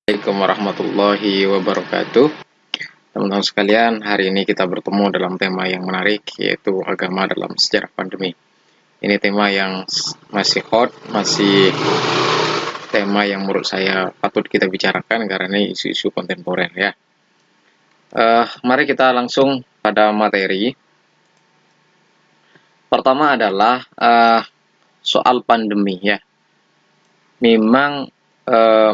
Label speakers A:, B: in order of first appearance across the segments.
A: Assalamualaikum warahmatullahi wabarakatuh. Teman-teman sekalian, hari ini kita bertemu dalam tema yang menarik, yaitu agama dalam sejarah pandemi. Ini tema yang masih hot, masih tema yang menurut saya patut kita bicarakan karena ini isu-isu kontemporer ya. Mari kita langsung pada materi. Pertama adalah soal pandemi ya. Memang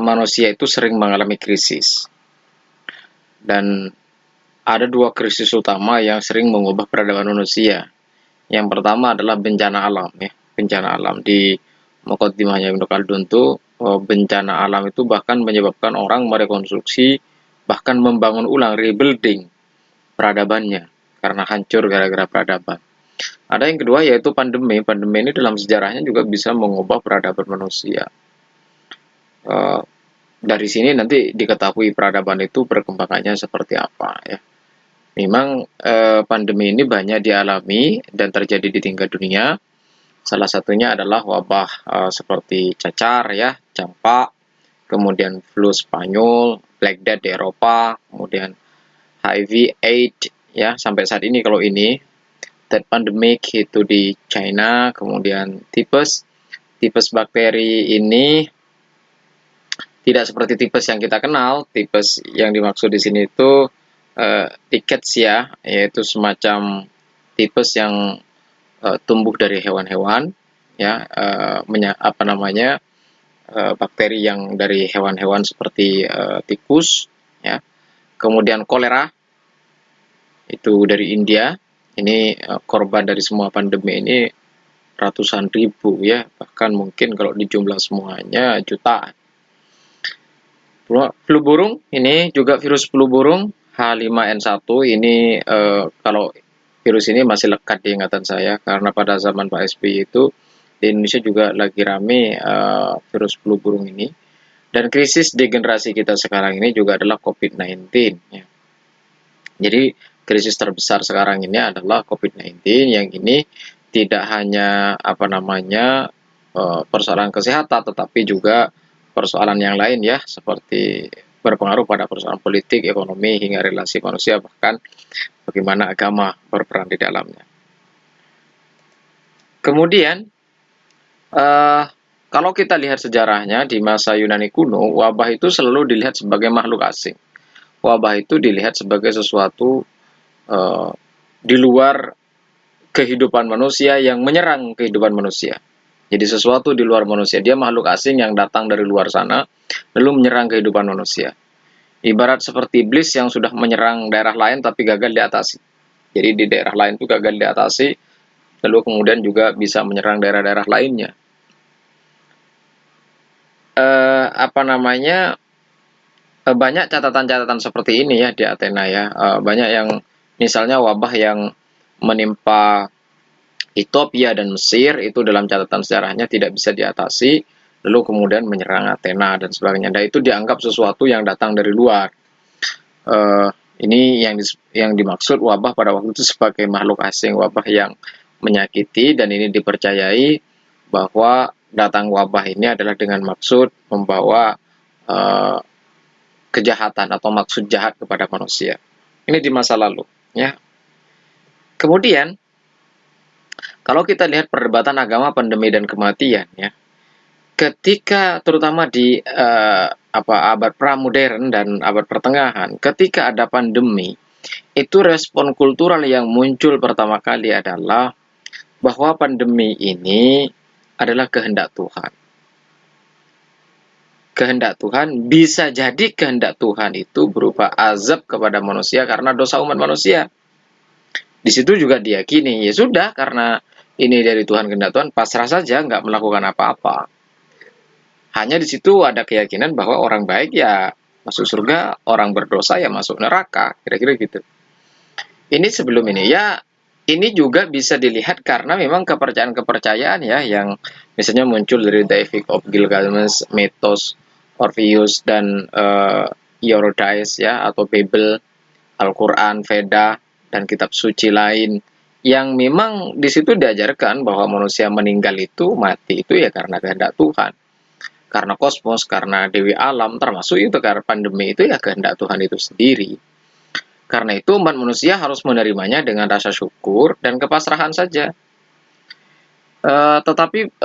A: manusia itu sering mengalami krisis. Dan ada dua krisis utama yang sering mengubah peradaban manusia. Yang pertama adalah bencana alam ya. Bencana alam di Muqaddimahnya Ibnu Khaldun itu bencana alam itu bahkan menyebabkan orang merekonstruksi bahkan membangun ulang rebuilding peradabannya karena hancur gara-gara peradaban. Ada yang kedua yaitu pandemi. Pandemi ini dalam sejarahnya juga bisa mengubah peradaban manusia. Dari sini nanti diketahui peradaban itu perkembangannya seperti apa ya. Memang pandemi ini banyak dialami dan terjadi di tingkat dunia. Salah satunya adalah wabah seperti cacar ya, campak, kemudian flu Spanyol, Black Death di Eropa, kemudian HIV, AIDS ya sampai saat ini kalau ini Death pandemic itu di China, kemudian tipes bakteri ini tidak seperti tipes yang kita kenal. Tipes yang dimaksud di sini itu rickettsia, yaitu semacam tipes yang tumbuh dari hewan-hewan, ya, bakteri yang dari hewan-hewan seperti tikus, ya. Kemudian kolera itu dari India. Ini korban dari semua pandemi ini ratusan ribu, ya, bahkan mungkin kalau dijumlah semuanya jutaan. Flu burung ini juga virus flu burung H5N1 ini kalau virus ini masih lekat di ingatan saya karena pada zaman Pak SBY itu di Indonesia juga lagi rame virus flu burung ini. Dan krisis di generasi kita sekarang ini juga adalah COVID-19 ya. Jadi krisis terbesar sekarang ini adalah COVID-19 yang ini tidak hanya persoalan kesehatan tetapi juga persoalan yang lain ya, seperti berpengaruh pada persoalan politik, ekonomi, hingga relasi manusia, bahkan bagaimana agama berperan di dalamnya. Kemudian, kalau kita lihat sejarahnya di masa Yunani kuno, wabah itu selalu dilihat sebagai makhluk asing. Wabah itu dilihat sebagai sesuatu di luar kehidupan manusia yang menyerang kehidupan manusia. Jadi sesuatu di luar manusia, dia makhluk asing yang datang dari luar sana, lalu menyerang kehidupan manusia. Ibarat seperti iblis yang sudah menyerang daerah lain tapi gagal diatasi. Jadi di daerah lain itu gagal diatasi, lalu kemudian juga bisa menyerang daerah-daerah lainnya. Banyak catatan-catatan seperti ini ya di Athena ya. Banyak yang misalnya wabah yang menimpa Ethiopia dan Mesir itu dalam catatan sejarahnya tidak bisa diatasi, lalu kemudian menyerang Athena dan sebagainya. Dan itu dianggap sesuatu yang datang dari luar. Ini yang dimaksud wabah pada waktu itu sebagai makhluk asing, wabah yang menyakiti, dan ini dipercayai bahwa datang wabah ini adalah dengan maksud membawa kejahatan atau maksud jahat kepada manusia. Ini di masa lalu, ya. Kemudian kalau kita lihat perdebatan agama, pandemi dan kematian, ya, ketika terutama di abad pramodern dan abad pertengahan, ketika ada pandemi, itu respon kultural yang muncul pertama kali adalah bahwa pandemi ini adalah kehendak Tuhan. Kehendak Tuhan, bisa jadi kehendak Tuhan itu berupa azab kepada manusia karena dosa umat manusia. Di situ juga diyakini, ya sudah, karena ini dari Tuhan, kehendak Tuhan, pasrah saja, nggak melakukan apa-apa. Hanya di situ ada keyakinan bahwa orang baik ya masuk surga, orang berdosa ya masuk neraka, kira-kira gitu. Ini sebelum ini ya, ini juga bisa dilihat karena memang kepercayaan-kepercayaan ya yang misalnya muncul dari The Epic of Gilgamesh, Mythos, Orpheus, dan Eurydice ya, atau Bible, Al-Quran, Veda, dan kitab suci lain yang memang di situ diajarkan bahwa manusia meninggal itu, mati itu ya karena kehendak Tuhan. karena kosmos, karena dewi alam, termasuk itu karena pandemi itu ya kehendak Tuhan itu sendiri. Karena itu umat manusia harus menerimanya dengan rasa syukur dan kepasrahan saja. Tetapi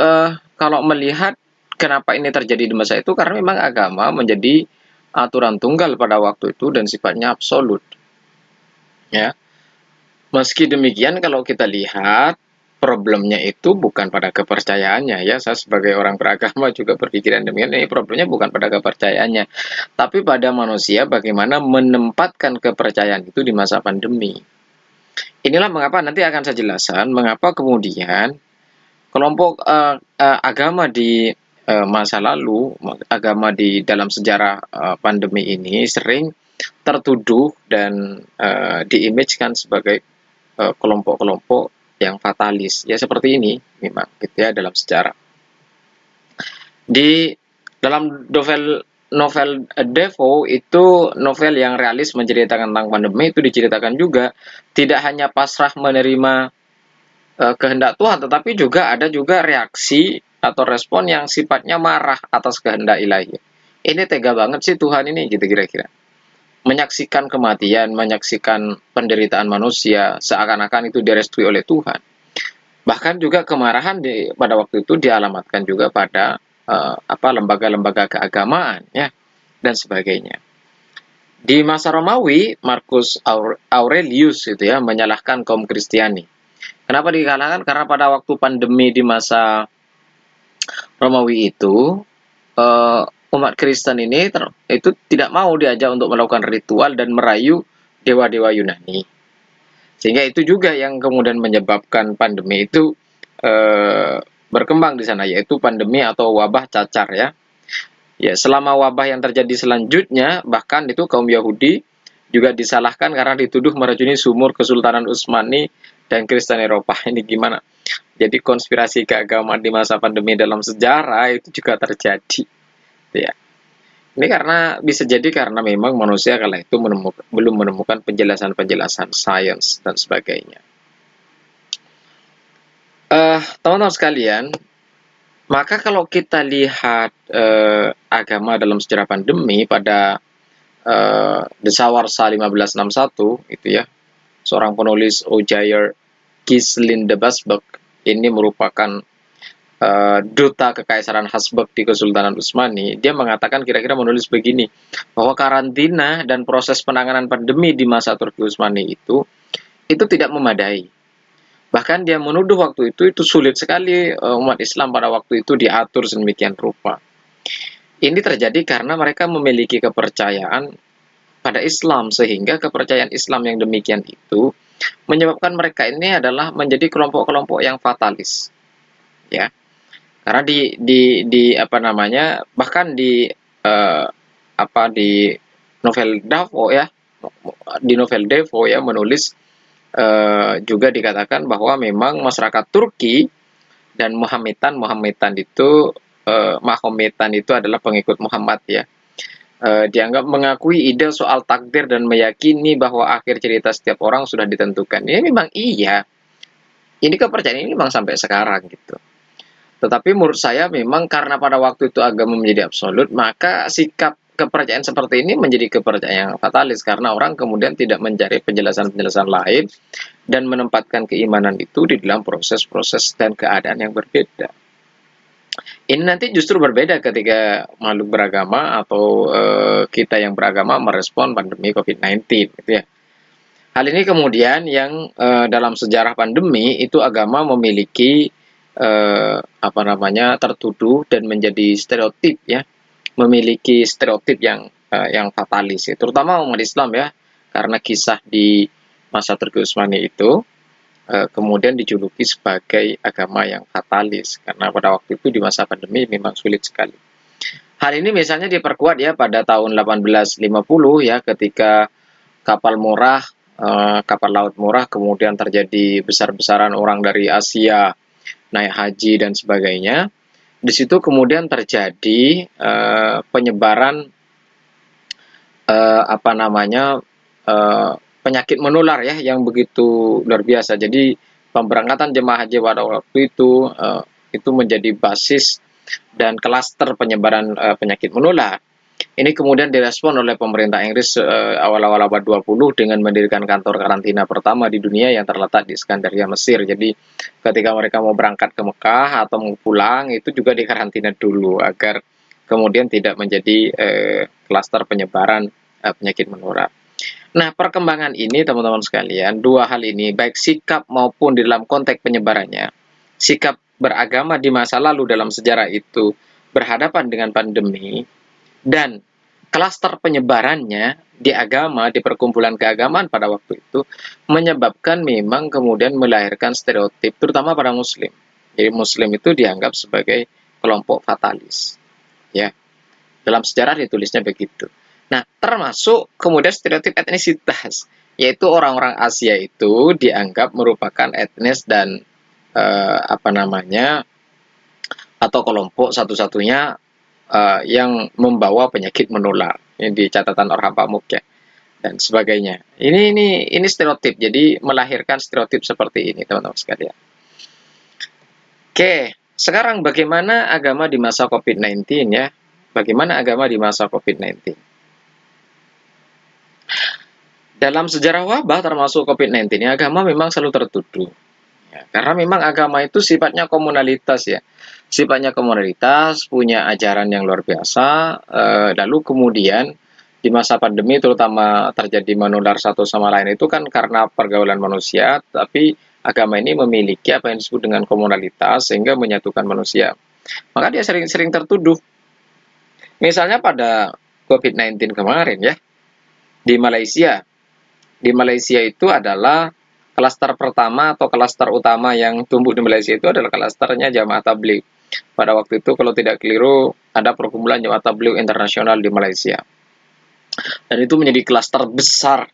A: kalau melihat kenapa ini terjadi di masa itu, karena memang agama menjadi aturan tunggal pada waktu itu dan sifatnya absolut. Ya, meski demikian kalau kita lihat problemnya itu bukan pada kepercayaannya ya. Saya sebagai orang beragama juga berpikiran demikian. Ini problemnya bukan pada kepercayaannya, tapi pada manusia bagaimana menempatkan kepercayaan itu di masa pandemi. Inilah mengapa nanti akan saya jelaskan mengapa kemudian kelompok agama di masa lalu, agama di dalam sejarah pandemi ini sering tertuduh dan diimajinkan sebagai kelompok-kelompok yang fatalis. Ya seperti ini memang gitu ya dalam sejarah. Di dalam novel Defoe itu novel yang realis menceritakan tentang pandemi, itu diceritakan juga tidak hanya pasrah menerima kehendak Tuhan, tetapi juga ada juga reaksi atau respon yang sifatnya marah atas kehendak ilahi. Ini tega banget sih Tuhan ini gitu kira-kira. Menyaksikan kematian, menyaksikan penderitaan manusia seakan-akan itu direstui oleh Tuhan. Bahkan juga kemarahan pada waktu itu dialamatkan juga pada lembaga-lembaga keagamaan ya dan sebagainya. Di masa Romawi, Marcus Aurelius itu ya menyalahkan kaum Kristiani. Kenapa dikalahkan? Karena pada waktu pandemi di masa Romawi itu umat Kristen ini itu tidak mau diajak untuk melakukan ritual dan merayu dewa-dewa Yunani. Sehingga itu juga yang kemudian menyebabkan pandemi itu berkembang di sana, yaitu pandemi atau wabah cacar ya. Ya, selama wabah yang terjadi selanjutnya, bahkan itu kaum Yahudi juga disalahkan karena dituduh meracuni sumur Kesultanan Utsmani dan Kristen Eropa. Ini gimana? Jadi konspirasi keagamaan di masa pandemi dalam sejarah itu juga terjadi. Ya. Ini karena bisa jadi karena memang manusia kala itu belum menemukan penjelasan-penjelasan sains dan sebagainya. Teman-teman sekalian, maka kalau kita lihat agama dalam sejarah pandemi pada Desawarsa 1561 itu ya, seorang penulis Ogier Giselin de Basberg ini merupakan duta kekaisaran Habsburg di Kesultanan Utsmani. Dia mengatakan kira-kira menulis begini, bahwa karantina dan proses penanganan pandemi di masa Turki Utsmani itu tidak memadai. Bahkan dia menuduh waktu itu sulit sekali umat Islam pada waktu itu diatur sedemikian rupa. Ini terjadi karena mereka memiliki kepercayaan pada Islam, sehingga kepercayaan Islam yang demikian itu menyebabkan mereka ini adalah menjadi kelompok-kelompok yang fatalis. Ya. Karena bahkan di novel Defoe ya, menulis juga dikatakan bahwa memang masyarakat Turki dan Mahometan itu adalah pengikut Muhammad ya. Dianggap mengakui ide soal takdir dan meyakini bahwa akhir cerita setiap orang sudah ditentukan. Ini memang iya. Ini kepercayaan ini memang sampai sekarang gitu. Tetapi menurut saya memang karena pada waktu itu agama menjadi absolut, maka sikap kepercayaan seperti ini menjadi kepercayaan yang fatalis karena orang kemudian tidak mencari penjelasan-penjelasan lain dan menempatkan keimanan itu di dalam proses-proses dan keadaan yang berbeda. Ini nanti justru berbeda ketika makhluk beragama atau kita yang beragama merespon pandemi COVID-19 gitu ya. Hal ini kemudian yang dalam sejarah pandemi itu agama memiliki tertuduh dan menjadi stereotip ya, memiliki stereotip yang fatalis ya, terutama umat Islam ya, karena kisah di masa Turki Utsmani itu kemudian dijuluki sebagai agama yang fatalis karena pada waktu itu di masa pandemi memang sulit sekali. Hal ini misalnya diperkuat ya pada tahun 1850 ya, ketika kapal laut murah kemudian terjadi besar-besaran orang dari Asia naik haji dan sebagainya. Di situ kemudian terjadi penyebaran penyakit menular ya yang begitu luar biasa. Jadi pemberangkatan jemaah haji pada waktu itu menjadi basis dan klaster penyebaran penyakit menular. Ini kemudian direspon oleh pemerintah Inggris awal-awal abad 20 dengan mendirikan kantor karantina pertama di dunia yang terletak di Iskandaria, Mesir. Jadi ketika mereka mau berangkat ke Mekah atau mau pulang itu juga dikarantina dulu agar kemudian tidak menjadi klaster penyebaran penyakit menular. Nah, perkembangan ini teman-teman sekalian, dua hal ini baik sikap maupun di dalam konteks penyebarannya, sikap beragama di masa lalu dalam sejarah itu berhadapan dengan pandemi, dan klaster penyebarannya di agama, di perkumpulan keagamaan pada waktu itu, menyebabkan memang kemudian melahirkan stereotip, terutama pada Muslim. Jadi Muslim itu dianggap sebagai kelompok fatalis. Ya, dalam sejarah ditulisnya begitu. Nah, termasuk kemudian stereotip etnisitas, yaitu orang-orang Asia itu dianggap merupakan etnis dan atau kelompok satu-satunya yang membawa penyakit menular. Ini di catatan Orhan Pamuk ya dan sebagainya. Ini stereotip. Jadi melahirkan stereotip seperti ini, teman-teman sekalian. Oke, sekarang bagaimana agama di masa COVID-19 ya? Bagaimana agama di masa COVID-19? Dalam sejarah wabah termasuk COVID-19 ini agama memang selalu tertuduh. Ya, karena memang agama itu sifatnya komunalitas ya. Sifatnya komunalitas, punya ajaran yang luar biasa, lalu kemudian di masa pandemi terutama terjadi menular satu sama lain itu kan karena pergaulan manusia, tapi agama ini memiliki apa yang disebut dengan komunalitas sehingga menyatukan manusia. Maka dia sering-sering tertuduh. Misalnya pada COVID-19 kemarin ya, di Malaysia. Di Malaysia itu adalah klaster pertama atau klaster utama yang tumbuh di Malaysia itu adalah klasternya Jamaah Tabligh. Pada waktu itu kalau tidak keliru ada perkumpulan Jamaah Tabligh internasional di Malaysia. Dan itu menjadi klaster besar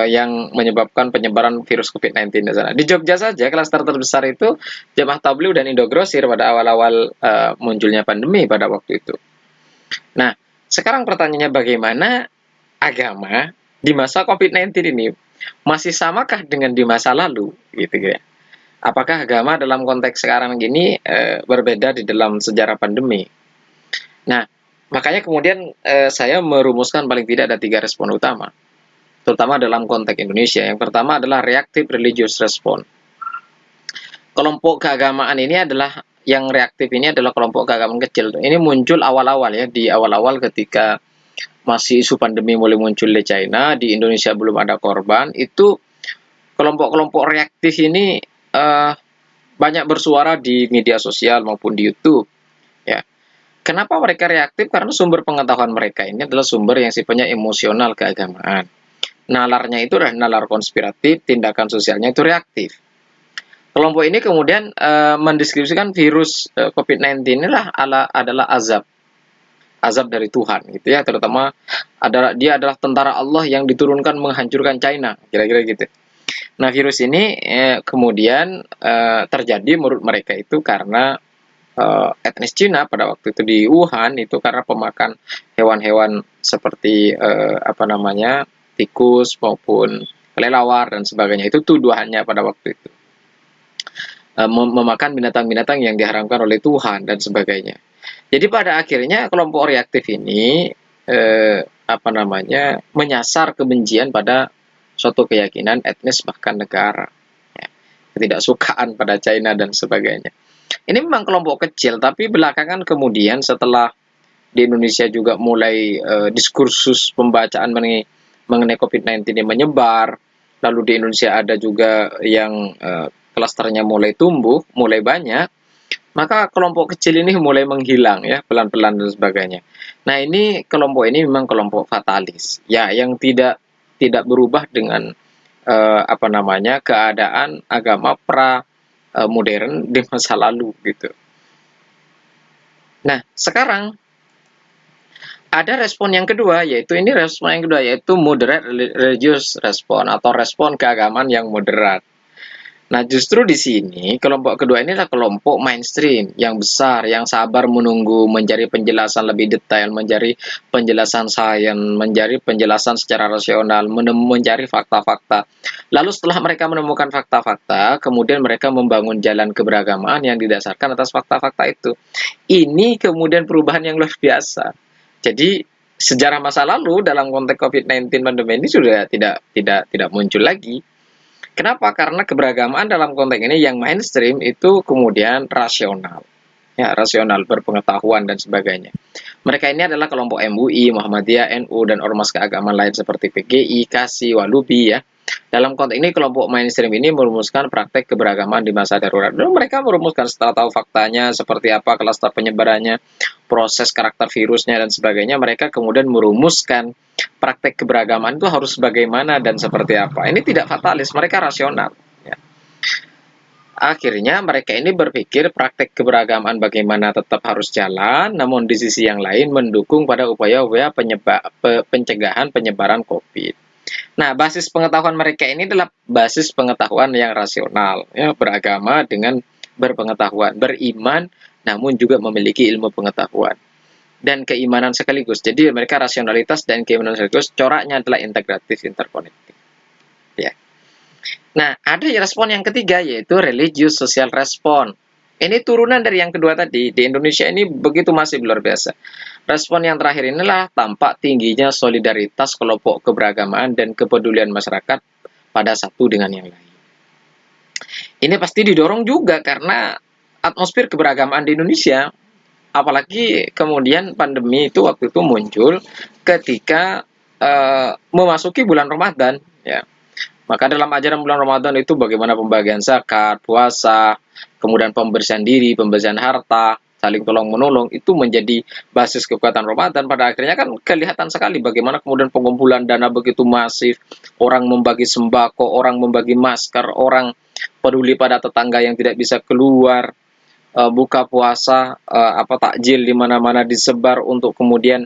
A: yang menyebabkan penyebaran virus COVID-19 di sana. Di Jogja saja klaster terbesar itu Jamaah Tabligh dan Indogrosir pada awal-awal munculnya pandemi pada waktu itu. Nah, sekarang pertanyaannya bagaimana agama di masa COVID-19 ini masih samakah dengan di masa lalu gitu ya? Apakah agama dalam konteks sekarang gini berbeda di dalam sejarah pandemi? Nah, makanya kemudian saya merumuskan paling tidak ada 3 respon utama, terutama dalam konteks Indonesia. Yang pertama adalah reactive religious response. Kelompok keagamaan ini adalah yang reaktif ini adalah kelompok keagamaan kecil. Ini muncul awal-awal ya, di awal-awal ketika masih isu pandemi mulai muncul di China, di Indonesia belum ada korban, itu kelompok-kelompok reaktif ini banyak bersuara di media sosial maupun di YouTube. Ya, kenapa mereka reaktif? Karena sumber pengetahuan mereka ini adalah sumber yang sifatnya emosional keagamaan. Nalarnya itu adalah nalar konspiratif, tindakan sosialnya itu reaktif. Kelompok ini kemudian mendeskripsikan virus COVID-19 inilah adalah azab dari Tuhan gitu ya, terutama dia adalah tentara Allah yang diturunkan menghancurkan China, kira-kira gitu. Nah, virus ini kemudian terjadi menurut mereka itu karena etnis Cina pada waktu itu di Wuhan itu karena pemakan hewan-hewan seperti tikus maupun kelelawar dan sebagainya. Itu tuduhannya pada waktu itu. Memakan binatang-binatang yang diharamkan oleh Tuhan dan sebagainya. Jadi pada akhirnya kelompok reaktif ini menyasar kebencian pada suatu keyakinan etnis bahkan negara, ya, ketidaksukaan pada China dan sebagainya. Ini memang kelompok kecil, tapi belakangan kemudian setelah di Indonesia juga mulai diskursus pembacaan mengenai COVID-19 ini menyebar, lalu di Indonesia ada juga yang klasternya mulai tumbuh, mulai banyak. Maka kelompok kecil ini mulai menghilang ya, pelan-pelan dan sebagainya. Nah, ini kelompok ini memang kelompok fatalis ya, yang tidak berubah dengan keadaan agama modern di masa lalu gitu. Nah, sekarang ada respon yang kedua, yaitu moderate religious response atau respon keagamaan yang moderat. Nah, justru di sini kelompok kedua ini adalah kelompok mainstream yang besar, yang sabar menunggu, mencari penjelasan lebih detail, mencari penjelasan sains, mencari penjelasan secara rasional, mencari fakta-fakta. Lalu setelah mereka menemukan fakta-fakta, kemudian mereka membangun jalan keberagamaan yang didasarkan atas fakta-fakta itu. Ini kemudian perubahan yang luar biasa. Jadi sejarah masa lalu dalam konteks COVID-19 pandemi ini sudah tidak muncul lagi. Kenapa? Karena keberagamaan dalam konteks ini yang mainstream itu kemudian rasional. Ya, rasional, berpengetahuan dan sebagainya. Mereka ini adalah kelompok MUI, Muhammadiyah, NU, dan ormas keagamaan lain seperti PGI, KASI, Walubi ya. Dalam konteks ini kelompok mainstream ini merumuskan praktek keberagaman di masa darurat. Lalu mereka merumuskan setelah tahu faktanya seperti apa klaster penyebarannya, proses karakter virusnya dan sebagainya, mereka kemudian merumuskan praktek keberagaman itu harus bagaimana dan seperti apa. Ini tidak fatalis, mereka rasional. Ya. Akhirnya mereka ini berpikir praktek keberagaman bagaimana tetap harus jalan, namun di sisi yang lain mendukung pada upaya-upaya pencegahan penyebaran COVID. Nah, basis pengetahuan mereka ini adalah basis pengetahuan yang rasional, ya, beragama dengan berpengetahuan, beriman, namun juga memiliki ilmu pengetahuan dan keimanan sekaligus. Jadi mereka rasionalitas dan keimanan sekaligus, coraknya adalah integratif, interkonektif. Ya. Nah, ada respon yang ketiga yaitu religius social respon. Ini turunan dari yang kedua tadi. Di Indonesia ini begitu masih luar biasa. Respon yang terakhir inilah tampak tingginya solidaritas kelompok keberagamaan dan kepedulian masyarakat pada satu dengan yang lain. Ini pasti didorong juga karena atmosfer keberagamaan di Indonesia, apalagi kemudian pandemi itu waktu itu muncul ketika memasuki bulan Ramadan, ya. Maka dalam ajaran bulan Ramadan itu bagaimana pembagian zakat, puasa, kemudian pembersihan diri, pembersihan harta, saling tolong-menolong, itu menjadi basis kekuatan Ramadan. Pada akhirnya kan kelihatan sekali bagaimana kemudian pengumpulan dana begitu masif, orang membagi sembako, orang membagi masker, orang peduli pada tetangga yang tidak bisa keluar, buka puasa, takjil di mana-mana disebar untuk kemudian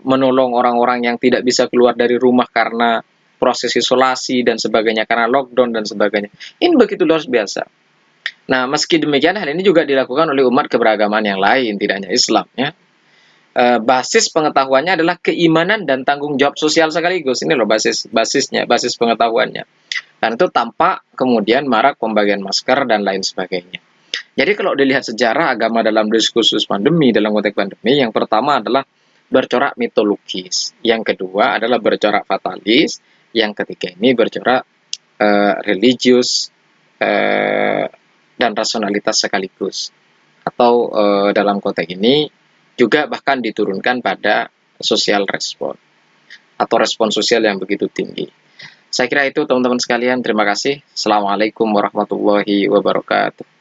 A: menolong orang-orang yang tidak bisa keluar dari rumah karena proses isolasi dan sebagainya, karena lockdown dan sebagainya. Ini begitu luar biasa. Nah, meski demikian hal ini juga dilakukan oleh umat keberagaman yang lain, tidak hanya Islam ya. Basis pengetahuannya adalah keimanan dan tanggung jawab sosial sekaligus. Ini loh basisnya, basis pengetahuannya. Dan itu tampak kemudian marak pembagian masker dan lain sebagainya. Jadi kalau dilihat sejarah agama dalam diskursus pandemi, dalam konteks pandemi, yang pertama adalah bercorak mitologis, yang kedua adalah bercorak fatalis, yang ketiga ini bercorak religius dan rasionalitas sekaligus. Atau dalam konteks ini juga bahkan diturunkan pada social respon atau respon sosial yang begitu tinggi. Saya kira itu teman-teman sekalian, terima kasih. Assalamualaikum warahmatullahi wabarakatuh.